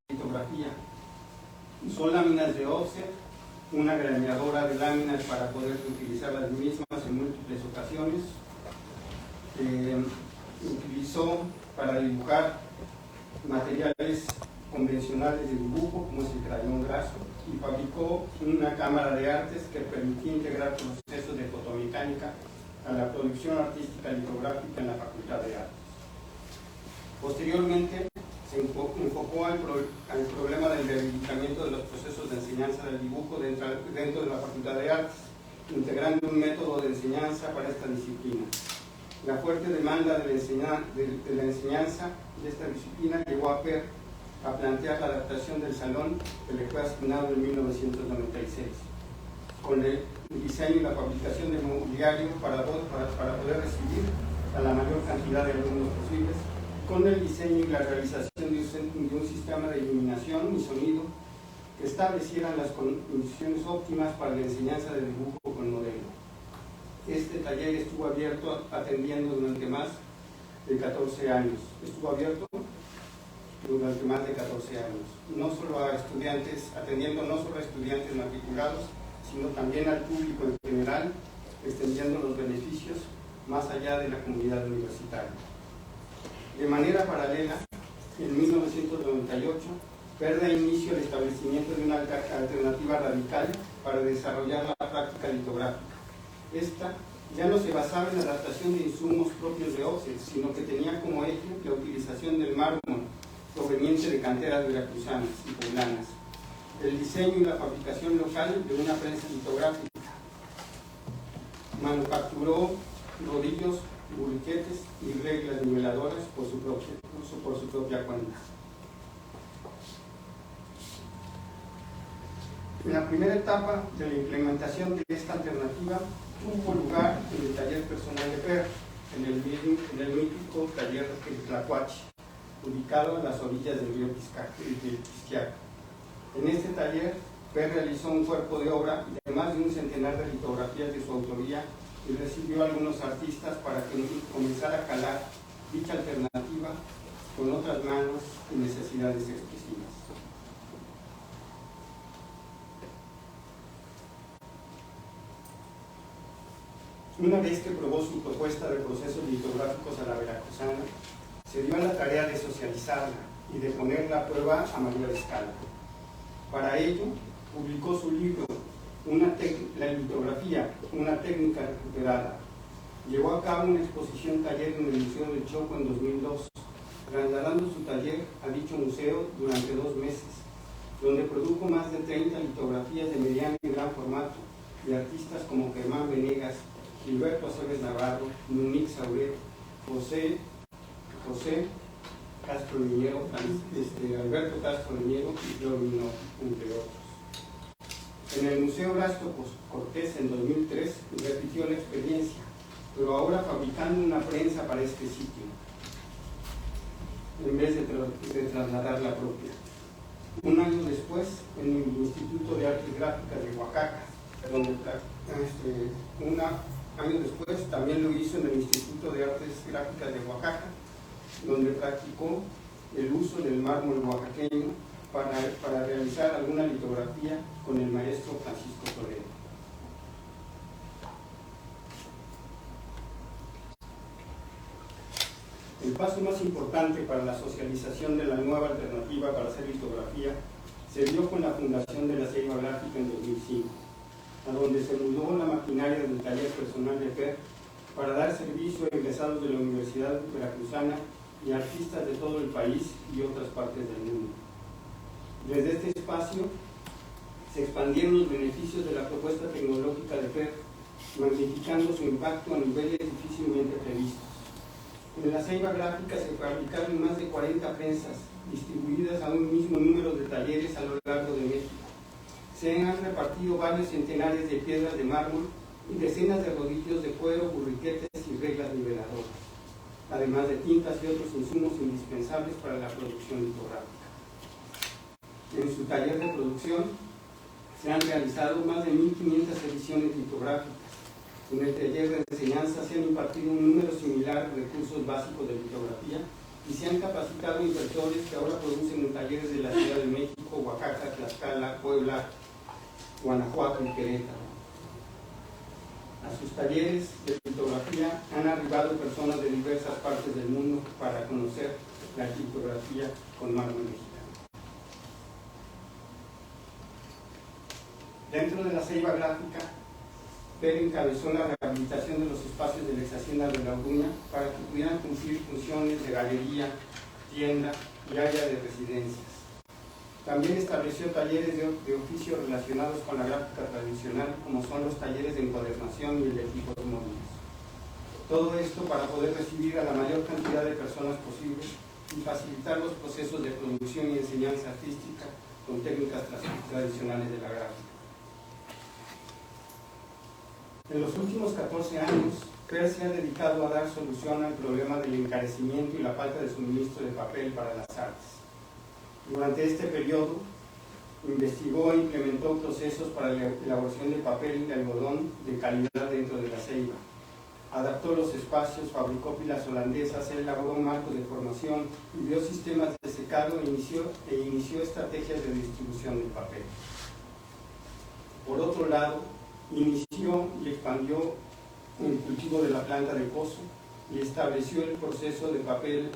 litografía. Son láminas de offset, una graneadora de láminas para poder utilizar las mismas en múltiples ocasiones. Utilizó para dibujar materiales convencionales de dibujo, como es el crayón graso, y fabricó una cámara de artes que permitía integrar procesos de fotomecánica a la producción artística litográfica en la Facultad de Artes. Posteriormente, se enfocó al problema del debilitamiento de los procesos de enseñanza del dibujo dentro de la Facultad de Artes, integrando un método de enseñanza para esta disciplina. La fuerte demanda de la enseñanza de esta disciplina llevó a PER a plantear la adaptación del salón que le fue asignado en 1996, con el diseño y la fabricación de mobiliario para poder recibir a la mayor cantidad de alumnos posibles, con el diseño y la realización de un sistema de iluminación y sonido que establecieran las condiciones óptimas para la enseñanza de dibujo con modelo. Este taller estuvo abierto atendiendo durante más de 14 años. No solo a estudiantes, atendiendo no solo a estudiantes matriculados, sino también al público en general, extendiendo los beneficios más allá de la comunidad universitaria. De manera paralela, en 1998, PER da inicio al establecimiento de una alternativa radical para desarrollar la práctica litográfica. Esta ya no se basaba en la adaptación de insumos propios de offset, sino que tenía como eje la utilización del mármol proveniente de canteras veracruzanas y poblanas, el diseño y la fabricación local de una prensa litográfica. Manufacturó rodillos, burriquetes y reglas niveladoras por su propia cuenta. En la primera etapa de la implementación de esta alternativa tuvo lugar en el taller personal de PER, en el mítico taller de Tlacuache, ubicado a las orillas del río Pisquiaco. En este taller, PER realizó un cuerpo de obra de más de un centenar de litografías de su autoría y recibió a algunos artistas para que comenzara a calar dicha alternativa con otras manos y necesidades expresivas. Una vez que probó su propuesta de procesos litográficos a la veracruzana, se dio a la tarea de socializarla y de ponerla a prueba a mayor escala. Para ello, publicó su libro, La litografía, una técnica recuperada. Llevó a cabo una exposición taller en el Museo del Chopo en 2002, trasladando su taller a dicho museo durante 2 meses, donde produjo más de 30 litografías de mediano y gran formato de artistas como Germán Venegas, Gilberto Aceves Navarro, Nunix Sauret, José Castro Liñero, Alberto Castro Liñero y Florino, entre otros. En el Museo Blasco Cortés en 2003 repitió la experiencia, pero ahora fabricando una prensa para este sitio, en vez de trasladar la propia. Un año después, en el Instituto de Artes Gráficas de Oaxaca, donde año después también lo hizo en el Instituto de Artes Gráficas de Oaxaca, donde practicó el uso del mármol oaxaqueño para realizar alguna litografía con el maestro Francisco Toledo. El paso más importante para la socialización de la nueva alternativa para hacer litografía se dio con la fundación de la Ceiba Gráfica en 2005, a donde se mudó la maquinaria del taller personal de PER para dar servicio a egresados de la Universidad Veracruzana y artistas de todo el país y otras partes del mundo. Desde este espacio se expandieron los beneficios de la propuesta tecnológica de PER, magnificando su impacto a niveles difícilmente previstos. En la Ceiba Gráfica se fabricaron más de 40 prensas, distribuidas a un mismo número de talleres a lo largo de México. Se han repartido varios centenares de piedras de mármol y decenas de rodillos de cuero, burriquetes y reglas niveladoras, además de tintas y otros insumos indispensables para la producción litográfica. En su taller de producción se han realizado más de 1.500 ediciones litográficas. En el taller de enseñanza se han impartido un número similar de cursos básicos de litografía y se han capacitado impresores que ahora producen en talleres de la Ciudad de de México, Oaxaca, Tlaxcala, Puebla, Guanajuato y Querétaro. A sus talleres de litografía han arribado personas de diversas partes del mundo para conocer la litografía con mármol mexicano. Dentro de la ceiba gráfica, Per encabezó la rehabilitación de los espacios de la ex hacienda de La Orduña para que pudieran cumplir funciones de galería, tienda y área de residencias. También estableció talleres de oficio relacionados con la gráfica tradicional, como son los talleres de encuadernación y el de equipos móviles. Todo esto para poder recibir a la mayor cantidad de personas posible y facilitar los procesos de producción y enseñanza artística con técnicas tradicionales de la gráfica. En los últimos 14 años, Per se ha dedicado a dar solución al problema del encarecimiento y la falta de suministro de papel para las artes. Durante este periodo, investigó e implementó procesos para la elaboración de papel y de algodón de calidad dentro de la ceiba. Adaptó los espacios, fabricó pilas holandesas, elaboró marcos de formación, ideó sistemas de secado e inició estrategias de distribución del papel. Por otro lado, inició y expandió el cultivo de la planta de pozo y estableció el proceso de papel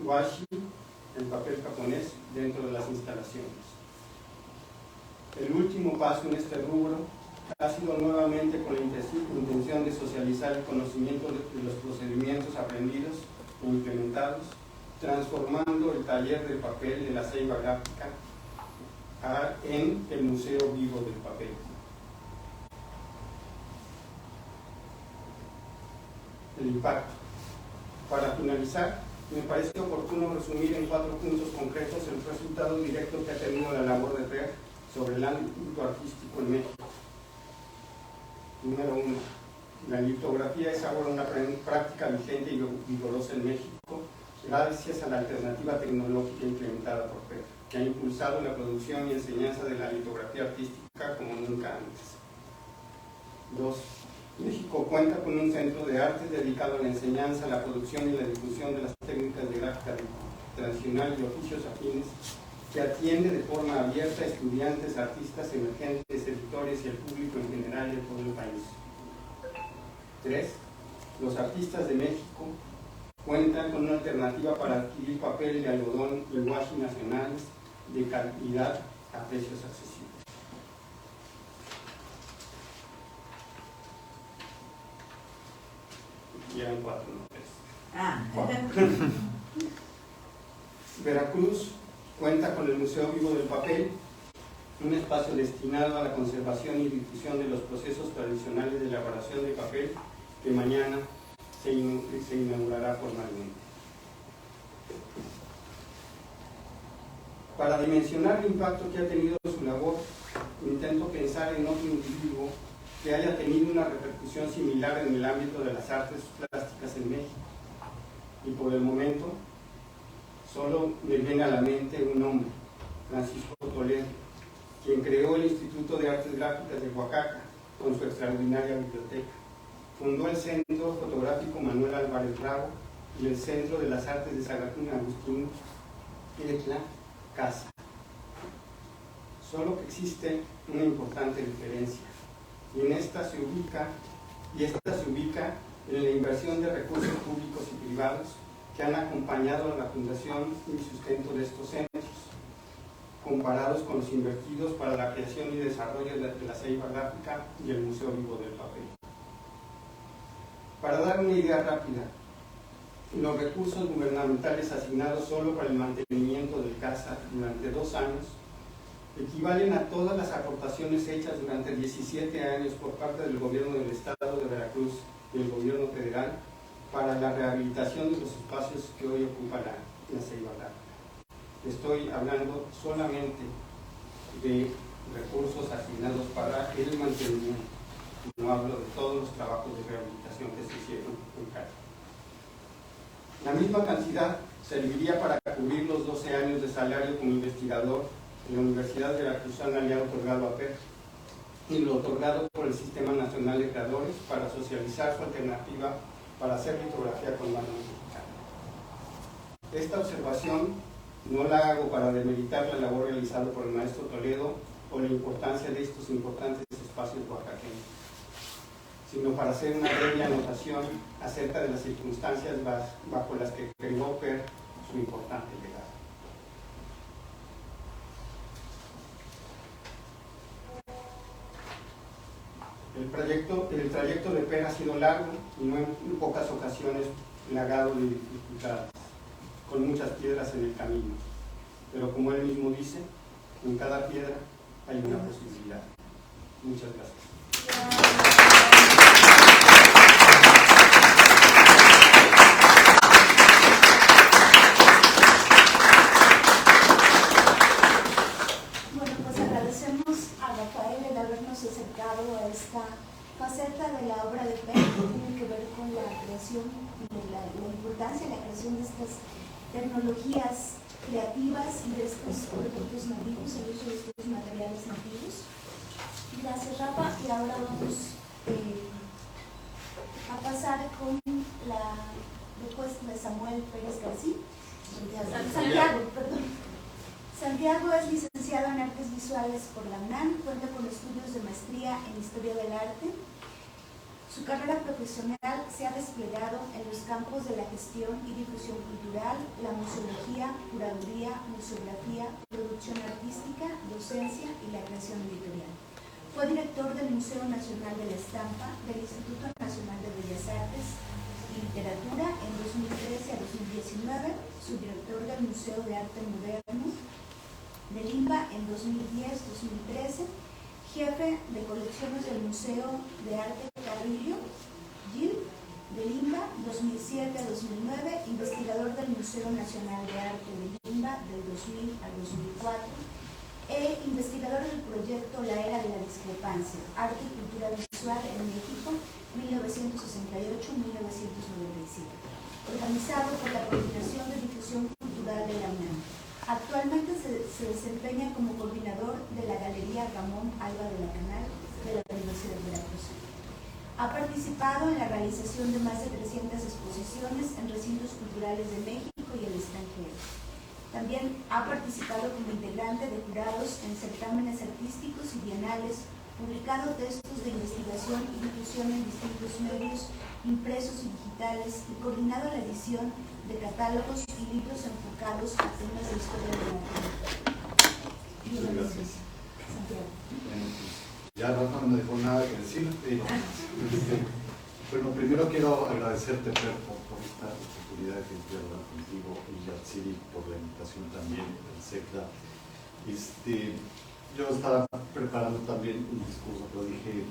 washi, el papel japonés, dentro de las instalaciones. El último paso en este rubro ha sido nuevamente con la intención de socializar el conocimiento de los procedimientos aprendidos e implementados, transformando el taller del papel de la ceiba gráfica en el Museo Vivo del Papel. El impacto. Para finalizar, me parece oportuno resumir en 4 puntos concretos el resultado directo que ha tenido la labor de Per sobre el ámbito artístico en México. Número 1. La litografía es ahora una práctica vigente y vigorosa en México, gracias a la alternativa tecnológica implementada por Per, que ha impulsado la producción y enseñanza de la litografía artística como nunca antes. 2. México cuenta con un centro de arte dedicado a la enseñanza, la producción y la difusión de las técnicas de gráfica tradicional y oficios afines, que atiende de forma abierta a estudiantes, artistas emergentes, editores y al público en general de todo el país. 3. Los artistas de México cuentan con una alternativa para adquirir papel de algodón y washi nacionales de calidad a precios accesibles. Y eran 4, no 3. Veracruz cuenta con el Museo Vivo del Papel, un espacio destinado a la conservación y difusión de los procesos tradicionales de elaboración de papel, que mañana se inaugurará formalmente. Para dimensionar el impacto que ha tenido su labor, intento pensar en otro individuo que haya tenido una repercusión similar en el ámbito de las artes plásticas en México. Y por el momento, solo me viene a la mente un nombre, Francisco Toledo, quien creó el Instituto de Artes Gráficas de Oaxaca con su extraordinaria biblioteca. Fundó el Centro Fotográfico Manuel Álvarez Bravo y el Centro de las Artes de San Agustín, Etla Casa. Solo que existe una importante diferencia, y esta se ubica en la inversión de recursos públicos y privados que han acompañado a la fundación y sustento de estos centros, comparados con los invertidos para la creación y desarrollo de la ceiba gráfica y el Museo Vivo del Papel. Para dar una idea rápida, los recursos gubernamentales asignados solo para el mantenimiento del CASA durante 2 años equivalen a todas las aportaciones hechas durante 17 años por parte del gobierno del estado de Veracruz y el gobierno federal para la rehabilitación de los espacios que hoy ocupa la ceiba gráfica. Estoy hablando solamente de recursos asignados para el mantenimiento, no hablo de todos los trabajos de rehabilitación que se hicieron en CASA. La misma cantidad serviría para cubrir los 12 años de salario como investigador en la Universidad Veracruzana le ha otorgado a Per y lo otorgado por el Sistema Nacional de Creadores para socializar su alternativa para hacer litografía con mármol mexicano. Esta observación No la hago para demeritar la labor realizada por el maestro Toledo o la importancia de estos importantes espacios oaxaqueños, sino para hacer una breve anotación acerca de las circunstancias bajo las que creó Per su importante legado. El trayecto de Per ha sido largo y no en pocas ocasiones plagado de dificultades, con muchas piedras en el camino. Pero como él mismo dice, en cada piedra hay una posibilidad. Muchas gracias. A esta faceta de la obra de Per que tiene que ver con la creación, la importancia de la creación de estas tecnologías creativas y de estos productos nativos, el uso de estos materiales nativos. Gracias, Rafa. Y ahora vamos a pasar con la propuesta de Samuel Pérez García. Santiago, perdón. Santiago es licenciado en Artes Visuales por la UNAM, cuenta con estudios de maestría en Historia del Arte. Su carrera profesional se ha desplegado en los campos de la gestión y difusión cultural, la museología, curaduría, museografía, producción artística, docencia y la creación editorial. Fue director del Museo Nacional de la Estampa, del Instituto Nacional de Bellas Artes y Literatura en 2013 a 2019, subdirector del Museo de Arte Moderno de Limba en 2010-2013, jefe de colecciones del Museo de Arte Carrillo Gil de Limba 2007 a 2009, investigador del Museo Nacional de Arte de Limba del 2000 al 2004 e investigador del proyecto La Era de la Discrepancia, Arte y Cultura Visual en México 1968-1997, organizado por la Coordinación de Difusión Cultural de la UNAM. Actualmente se desempeña como coordinador de la Galería Ramón Alba de la Canal de la Universidad de Veracruz. Ha participado en la realización de más de 300 exposiciones en recintos culturales de México y el extranjero. También ha participado como integrante de jurados en certámenes artísticos y bienales, publicado textos de investigación y difusión en distintos medios impresos y digitales y coordinado la edición de catálogos y libros enfocados a temas de historia de la Muchas gracias. Santiago. Ya Rafa no me dejó nada que decir. Bueno, primero quiero agradecerte, Per, por esta oportunidad que estoy hablar contigo y a Tsiri por la invitación también, etcétera. Yo estaba preparando también un discurso, pero dije,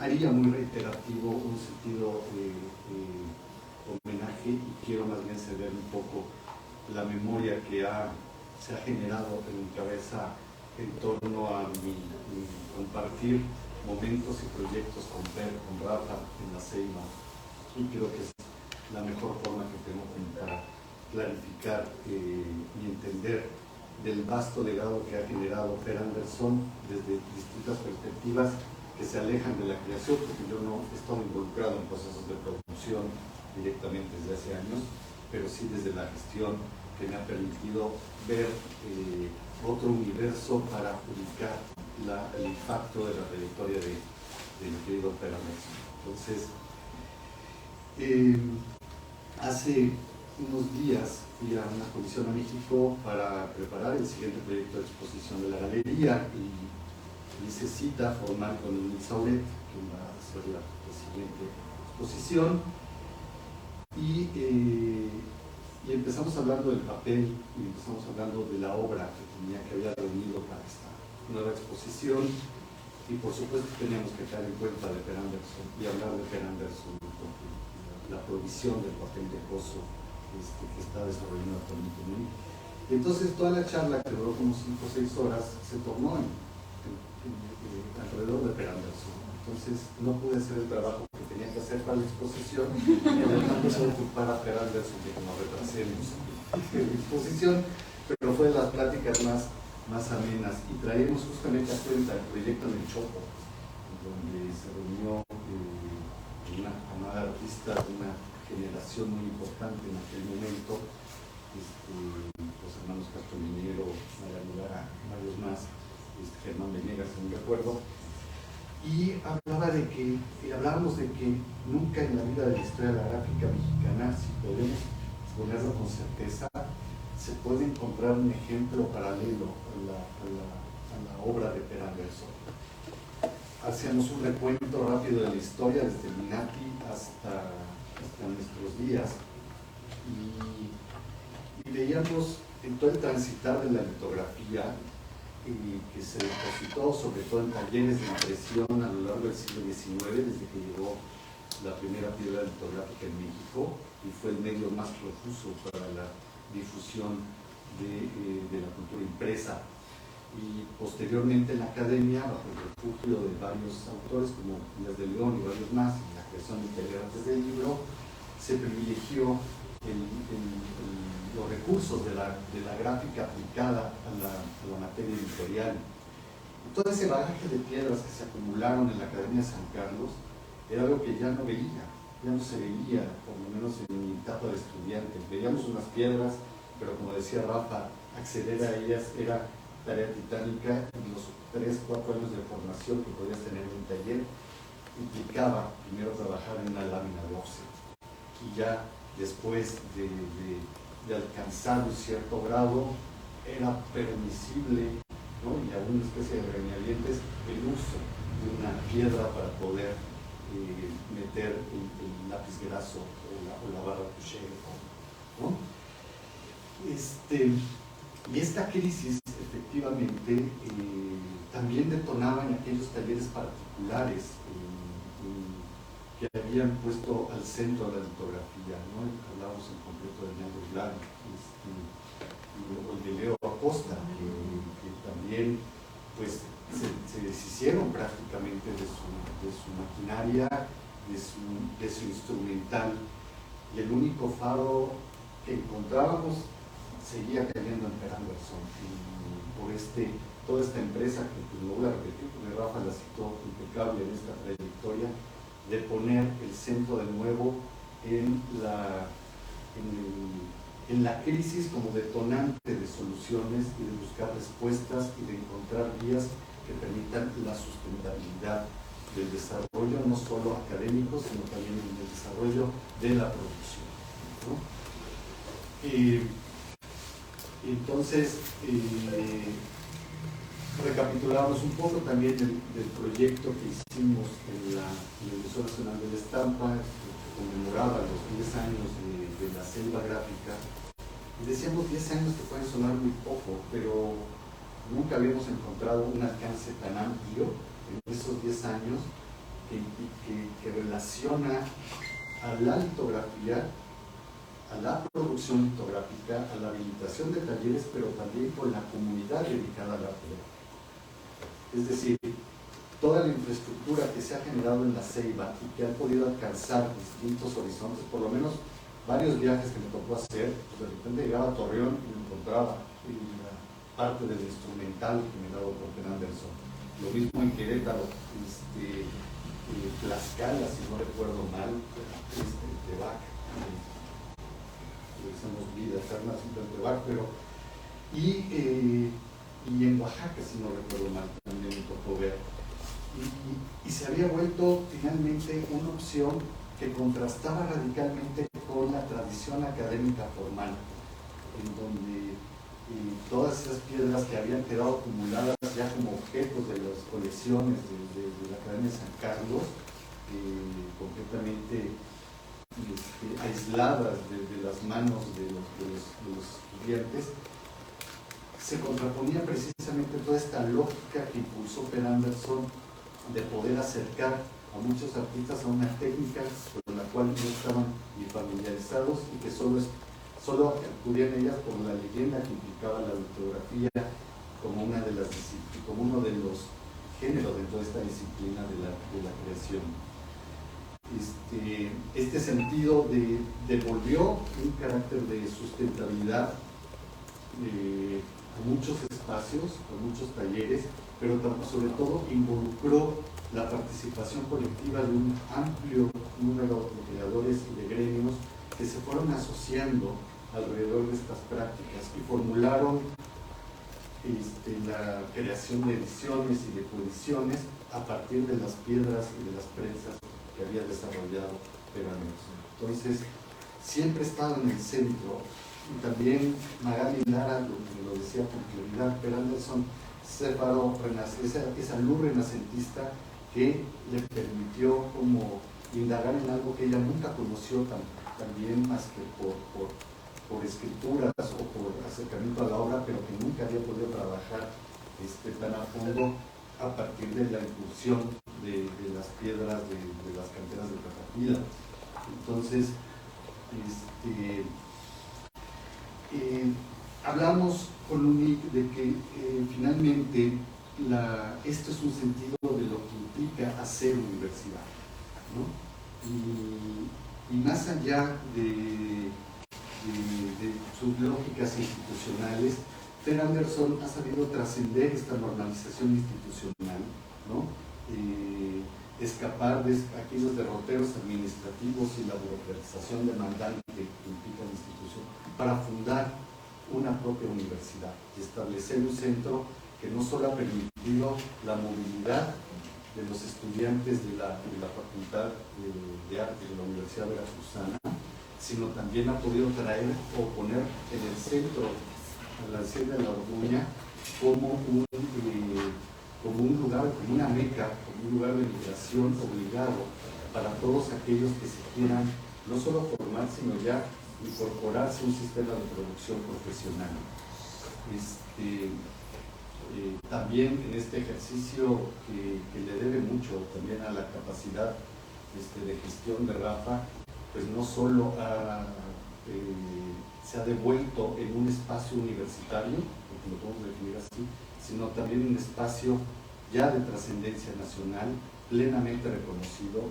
haría muy reiterativo un sentido homenaje y quiero más bien ceder un poco la memoria que se ha generado en mi cabeza en torno a mi compartir momentos y proyectos con Per, con Rafa en la Ceiba, y creo que es la mejor forma que tengo para clarificar y entender del vasto legado que ha generado Per Anderson desde distintas perspectivas que se alejan de la creación, porque yo no he estado involucrado en procesos de producción directamente desde hace años, pero sí desde la gestión que me ha permitido ver otro universo para ubicar el impacto de la trayectoria de mi querido Per Anderson. Entonces, hace unos días fui a una comisión a México para preparar el siguiente proyecto de exposición de la galería y hice cita formal con Luis Sauret, que va a hacer la siguiente exposición, y empezamos hablando del papel y empezamos hablando de la obra que había reunido para esta nueva exposición, y por supuesto teníamos que tener en cuenta de Per Anderson y hablar de Per Anderson, la provisión del papel de coso que está desarrollando actualmente. Y entonces toda la charla, que duró como 5 o 6 horas, se tornó alrededor de Per Anderson. Entonces no pude hacer el trabajo que tenía que hacer para la exposición y además se ocupar a Per Anderson de que nos retrasemos en la exposición, pero fue de las pláticas más amenas, y traemos justamente a cuenta el proyecto en el Chopo, donde se reunió una camada de artistas de una generación muy importante en aquel momento, los hermanos Castro-Minero, María Lara, varios más, Germán Venegas, no me recuerdo, y hablábamos de que nunca en la vida de la historia de la gráfica mexicana, si podemos ponerlo con certeza, se puede encontrar un ejemplo paralelo a la obra de Per Anderson. Hacíamos un recuento rápido de la historia desde Minati hasta nuestros días y veíamos en todo el transitar de la litografía que se depositó sobre todo en talleres de impresión a lo largo del siglo XIX, desde que llegó la primera piedra litográfica en México y fue el medio más profuso para la difusión de la cultura impresa. Y posteriormente en la academia, bajo el refugio de varios autores como Díaz de León y varios más, en la creación de integrantes del libro, se privilegió los recursos de la gráfica aplicada a la materia editorial. Y todo ese bagaje de piedras que se acumularon en la Academia de San Carlos era algo que ya no se veía, por lo menos en mi etapa de estudiante. Veíamos unas piedras, pero como decía Rafa, acceder a ellas era tarea titánica, y los 3-4 años de formación que podías tener en un taller implicaba primero trabajar en una lámina de offset y ya después de alcanzar un cierto grado era permisible, ¿no? Y a una especie de reñadientes el uso de una piedra para poder meter el lápiz graso o la barra touché, ¿no? Y esta crisis efectivamente también detonaba en aquellos talleres particulares que habían puesto al centro de la litografía, ¿no? Hablamos en concreto de Negro Blanc y de Leo Acosta, que también pues, se deshicieron prácticamente de su maquinaria, de su instrumental, y el único faro que encontrábamos seguía cayendo en Per Anderson por toda esta empresa que, pues, lo voy a repetir porque Rafa la citó impecable en esta trayectoria, de poner el centro de nuevo en la crisis como detonante de soluciones y de buscar respuestas y de encontrar vías que permitan la sustentabilidad del desarrollo, no solo académico, sino también del desarrollo de la producción, ¿no? Entonces, recapitulamos un poco también del proyecto que hicimos en el Museo Nacional de la Estampa, que conmemoraba los 10 años de la selva gráfica. Y decíamos 10 años que pueden sonar muy poco, pero nunca habíamos encontrado un alcance tan amplio en esos 10 años que relaciona a la litografía, a la producción litográfica, a la habilitación de talleres, pero también con la comunidad dedicada al arte. Es decir, toda la infraestructura que se ha generado en la Ceiba y que ha podido alcanzar distintos horizontes, por lo menos varios viajes que me tocó hacer, pues de repente llegaba a Torreón y me encontraba la parte del instrumental que me daba por Per Anderson. Lo mismo en Querétaro, Tlaxcala, si no recuerdo mal, Tebac, somos vida eterna, siempre en Tebac, pero y en Oaxaca, si no recuerdo mal, también me tocó ver. Y se había vuelto finalmente una opción que contrastaba radicalmente con la tradición académica formal, en donde todas esas piedras que habían quedado acumuladas ya como objetos de las colecciones de la Academia de San Carlos, completamente aisladas de las manos de los estudiantes, se contraponía precisamente toda esta lógica que impulsó Per Anderson de poder acercar a muchos artistas a una técnica con la cual no estaban ni familiarizados y que solo acudían a ellas por la leyenda que implicaba la litografía como uno de los géneros dentro de esta disciplina de la creación. Este sentido devolvió un carácter de sustentabilidad muchos espacios, con muchos talleres, pero sobre todo involucró la participación colectiva de un amplio número de creadores y de gremios que se fueron asociando alrededor de estas prácticas y formularon la creación de ediciones y de coediciones a partir de las piedras y de las prensas que había desarrollado Per Anderson. Entonces, siempre estaba en el centro, y también Magali Lara lo decía con claridad. Per Anderson separó esa luz renacentista que le permitió como indagar en algo que ella nunca conoció también más que por escrituras o por acercamiento a la obra, pero que nunca había podido trabajar tan a fondo a partir de la incursión de las piedras de las canteras de Cajaquila. Entonces, hablamos con Unic de que finalmente esto es un sentido de lo que implica hacer universidad, ¿no? Y más allá de sus lógicas institucionales, Per Anderson ha sabido trascender esta normalización institucional, ¿no? Escapar de aquellos derroteros administrativos y la burocratización demandante que implica la institución para fundar una propia universidad y establecer un centro que no solo ha permitido la movilidad de los estudiantes de la Facultad de Artes de la Universidad Veracruzana, sino también ha podido traer o poner en el centro a la Hacienda de la Orduña como un lugar, como una meca, como un lugar de migración obligado para todos aquellos que se quieran no solo formar, sino ya incorporarse a un sistema de producción profesional. También en este ejercicio que le debe mucho también a la capacidad de gestión de Rafa, pues no solo se ha devuelto en un espacio universitario, porque lo podemos definir así, sino también un espacio ya de trascendencia nacional, plenamente reconocido,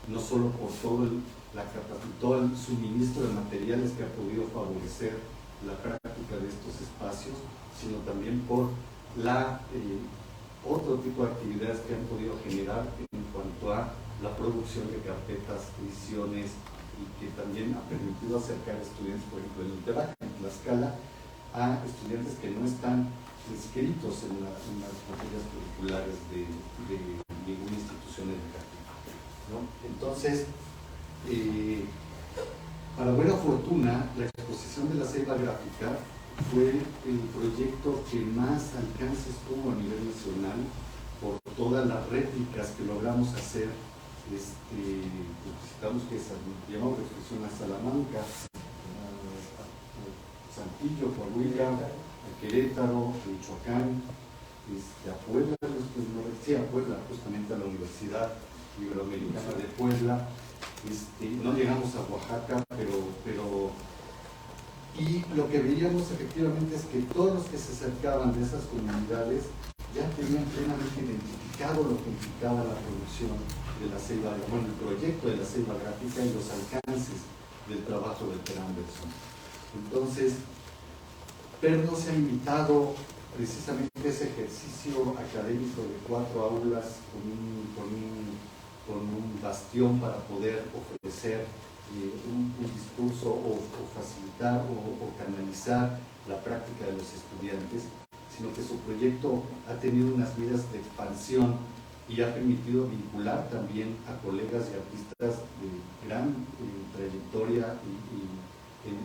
no solo por todo el suministro de materiales que ha podido favorecer la práctica de estos espacios, sino también por otro tipo de actividades que han podido generar en cuanto a la producción de carpetas, ediciones, y que también ha permitido acercar a estudiantes, por ejemplo, en Ulterac, en Tlaxcala, a estudiantes que no están inscritos en las materias curriculares de ninguna institución educativa, ¿no? Entonces, para buena fortuna, la exposición de la Ceiba Gráfica fue el proyecto que más alcances tuvo a nivel nacional por todas las réplicas que logramos hacer. Visitamos que llamamos la exposición a Salamanca, a Saltillo, Coahuila, a Querétaro, a Michoacán, a Puebla, a Puebla, justamente a la Universidad Iberoamericana de Puebla. No llegamos a Oaxaca, pero y lo que veíamos efectivamente es que todos los que se acercaban de esas comunidades ya tenían plenamente identificado lo que implicaba la producción de la Ceiba, el proyecto de la Ceiba Gráfica y los alcances del trabajo de Per Anderson. Entonces, Per no se ha invitado precisamente a ese ejercicio académico de 4 aulas con un bastión para poder ofrecer un discurso o facilitar o canalizar la práctica de los estudiantes, sino que su proyecto ha tenido unas vías de expansión y ha permitido vincular también a colegas y artistas de gran trayectoria en el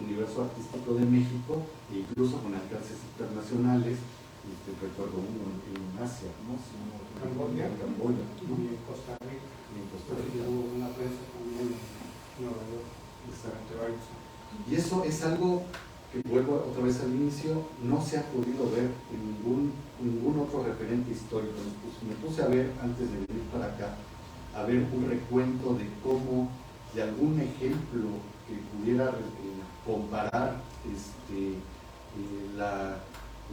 universo artístico de México, e incluso con alcances internacionales. Recuerdo uno en Asia, ¿no? Camboya, ¿no? Y en Costa Rica. Hubo una prensa también en Nueva York. Exacto. Y eso es algo que, vuelvo otra vez al inicio, no se ha podido ver en ningún otro referente histórico. Me puse a ver, antes de venir para acá, a ver un recuento de cómo, de algún ejemplo que pudiera comparar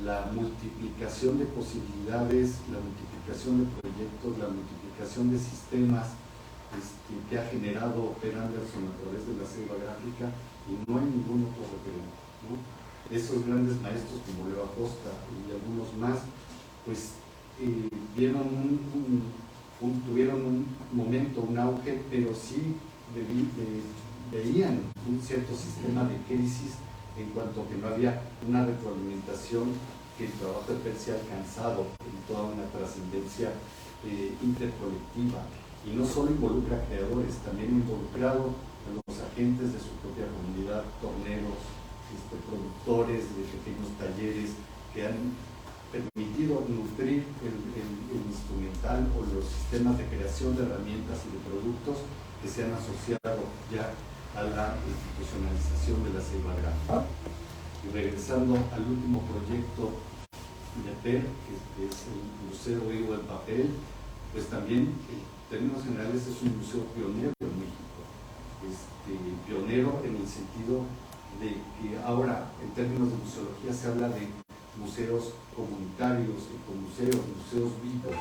la multiplicación de posibilidades, la multiplicación de proyectos, la multiplicación de sistemas que ha generado Per Anderson a través de la Ceiba Gráfica, y no hay ningún otro referente. ¿no? Esos grandes maestros como Leo Acosta y algunos más, pues tuvieron un momento, un auge, pero sí veían un cierto sistema de crisis en cuanto a que no había una retroalimentación, que el trabajo de PET se ha alcanzado en toda una trascendencia intercolectiva, y no solo involucra a creadores, también involucrado a los agentes de su propia comunidad, torneros, productores de pequeños talleres que han permitido nutrir el instrumental o los sistemas de creación de herramientas y de productos que se han asociado ya a la institucionalización de la ceiba gráfica. Y regresando al último proyecto de PER, que es el Museo Vivo del Papel, pues también en términos generales es un museo pionero en México. Pionero en el sentido de que ahora en términos de museología se habla de museos comunitarios, museos vivos,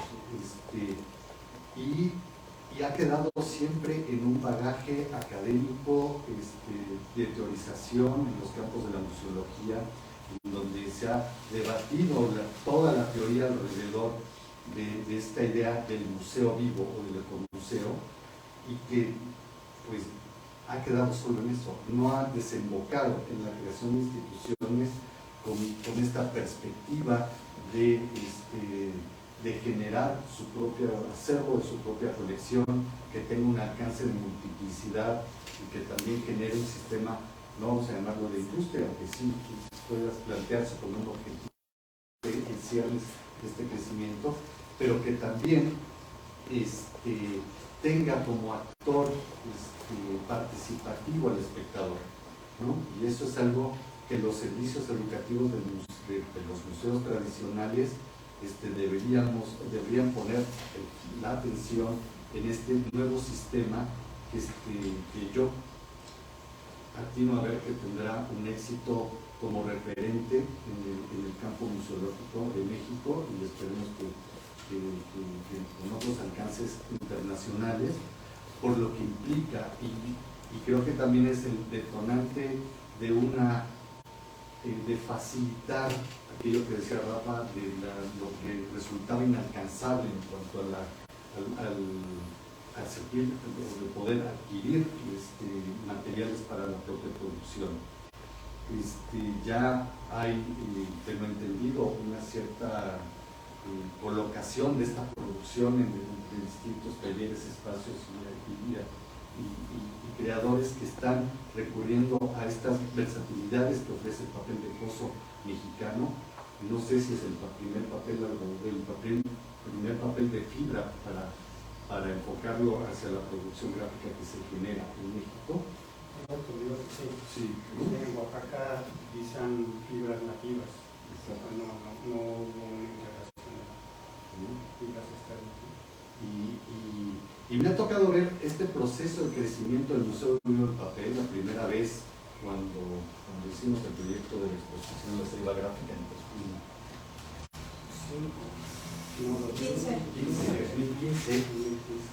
y ha quedado siempre en un bagaje académico de teorización en los campos de la museología, en donde se ha debatido toda la teoría alrededor de esta idea del museo vivo o del ecomuseo, y que pues ha quedado solo en eso, no ha desembocado en la creación de instituciones con esta perspectiva de generar su propio acervo, de su propia colección, que tenga un alcance de multiplicidad y que también genere un sistema, no vamos a llamarlo de industria, aunque sí pueda plantearse como un objetivo en ciernes de este crecimiento, pero que también tenga como actor participativo al espectador, ¿no? Y eso es algo que los servicios educativos de los museos tradicionales deberían poner la atención en este nuevo sistema que yo atino a ver que tendrá un éxito como referente en el campo museológico de México, y esperemos que con otros alcances internacionales, por lo que implica, y creo que también es el detonante de facilitar aquello que decía Rafa, lo que resultaba inalcanzable en cuanto de poder adquirir materiales para la propia producción. Ya hay, tengo entendido, una cierta colocación de esta producción en distintos talleres, espacios y creadores que están recurriendo a estas versatilidades que ofrece el papel de pozo mexicano. No sé si es el primer papel de fibra para enfocarlo hacia la producción gráfica que se genera en México. Sí. En Oaxaca utilizan fibras nativas. No hubo una integración de fibras externas. Y me ha tocado ver este proceso de crecimiento del Museo Vivo del Papel la primera vez cuando hicimos el proyecto de la exposición de la ceiba gráfica en 2015.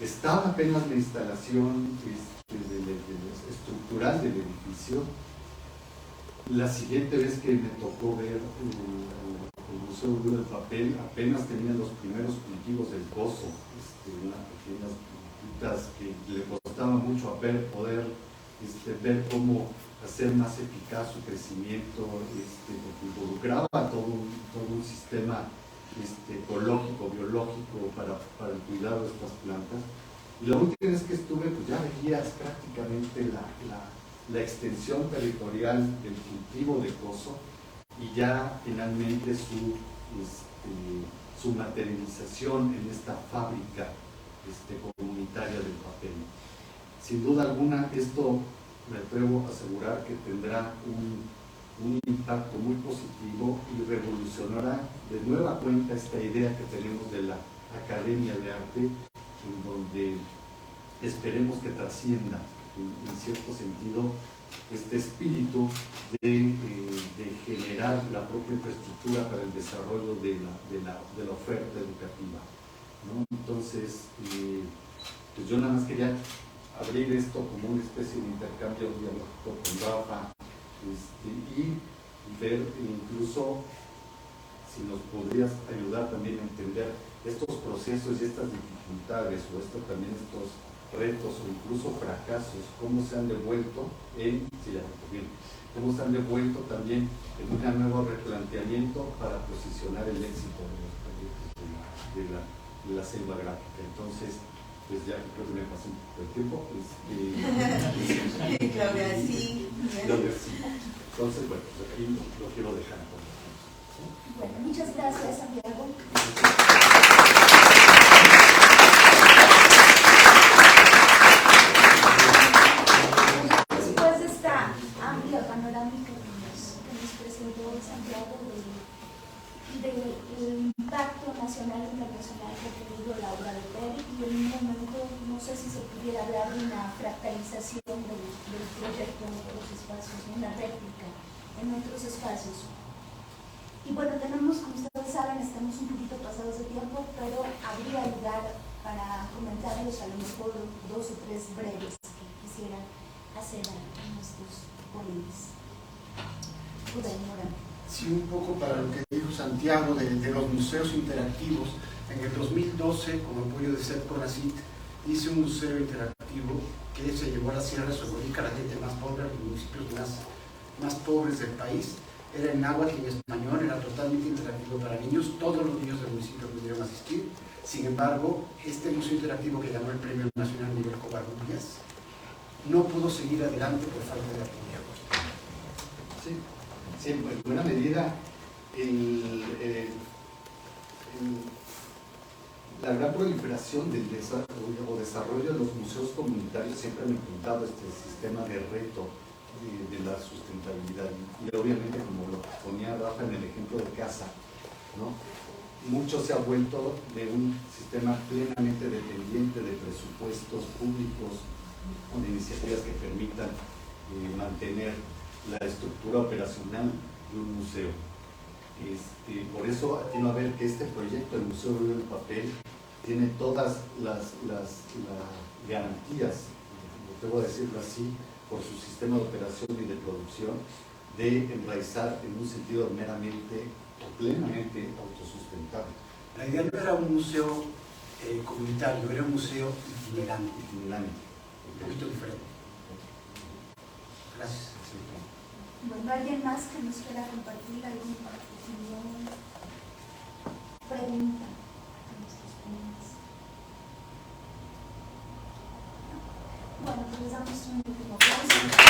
Estaba apenas la instalación estructural del edificio. La siguiente vez que me tocó ver el Museo Vivo del Papel, apenas tenía los primeros cultivos del pozo, unas pequeñas frutas que le costaba mucho a poder ver cómo hacer más eficaz su crecimiento, porque involucraba todo un sistema ecológico, biológico para el cuidado de estas plantas. Y la última vez que estuve, pues ya veías prácticamente la extensión territorial del cultivo de pozo y ya finalmente su materialización en esta fábrica comunitaria del papel. Sin duda alguna, esto me atrevo a asegurar que tendrá un impacto muy positivo y revolucionará de nueva cuenta esta idea que tenemos de la Academia de Arte, en donde esperemos que trascienda en cierto sentido este espíritu de generar la propia infraestructura para el desarrollo de la oferta educativa, ¿no? Entonces, pues yo nada más quería abrir esto como una especie de intercambio dialógico con Rafa, y ver incluso si nos podrías ayudar también a entender estos procesos y estas dificultades o también estos retos o incluso fracasos, cómo se han devuelto cómo se han devuelto también en un nuevo replanteamiento para posicionar el éxito de los proyectos de la selva gráfica. Entonces, pues ya creo que me pasé un poco de tiempo. Claudia, sí. Entonces, bueno, pues aquí lo quiero dejar. Bueno, muchas gracias, Santiago. Después de esta amplia panorámica que nos presentó Santiago del impacto nacional e internacional que ha tenido la obra de Pérez, y en un momento no sé si se pudiera hablar de una fractalización del proyecto en otros espacios, una réplica en otros espacios. Y bueno, tenemos, como ustedes saben, estamos un poquito pasados de tiempo, pero habría lugar para comentarios, a lo mejor 2 o 3 breves que quisiera hacer a nuestros ponentes. Rubén Morán. Sí, un poco para lo que dijo Santiago de los museos interactivos. En el 2012, con apoyo de CEP CONACYT, hice un museo interactivo que se llevó a la Sierra Sogonica, la gente más pobre, a los municipios más pobres del país. Era en náhuatl y en español, era totalmente interactivo para niños, todos los niños del municipio pudieron asistir. Sin embargo, este museo interactivo que ganó el Premio Nacional Miguel Covarrubias no pudo seguir adelante por falta de apoyo. Sí, en buena medida la gran proliferación del desarrollo de los museos comunitarios siempre han impulsado este sistema de reto de la sustentabilidad, y obviamente, como lo ponía Rafa en el ejemplo de casa, ¿no? Mucho se ha vuelto de un sistema plenamente dependiente de presupuestos públicos o de iniciativas que permitan mantener la estructura operacional de un museo. Por eso atino a ver que este proyecto del Museo Vivo en Papel tiene todas las garantías, debo decirlo así, por su sistema de operación y de producción, de enraizar en un sentido meramente o plenamente autosustentable. La idea no era un museo comunitario, era un museo itinerante. Un poquito diferente. Gracias. Bueno, ¿alguien más que nos quiera compartir alguna opinión, pregunta a nuestros ponentes? Bueno, pues les damos un último aplauso.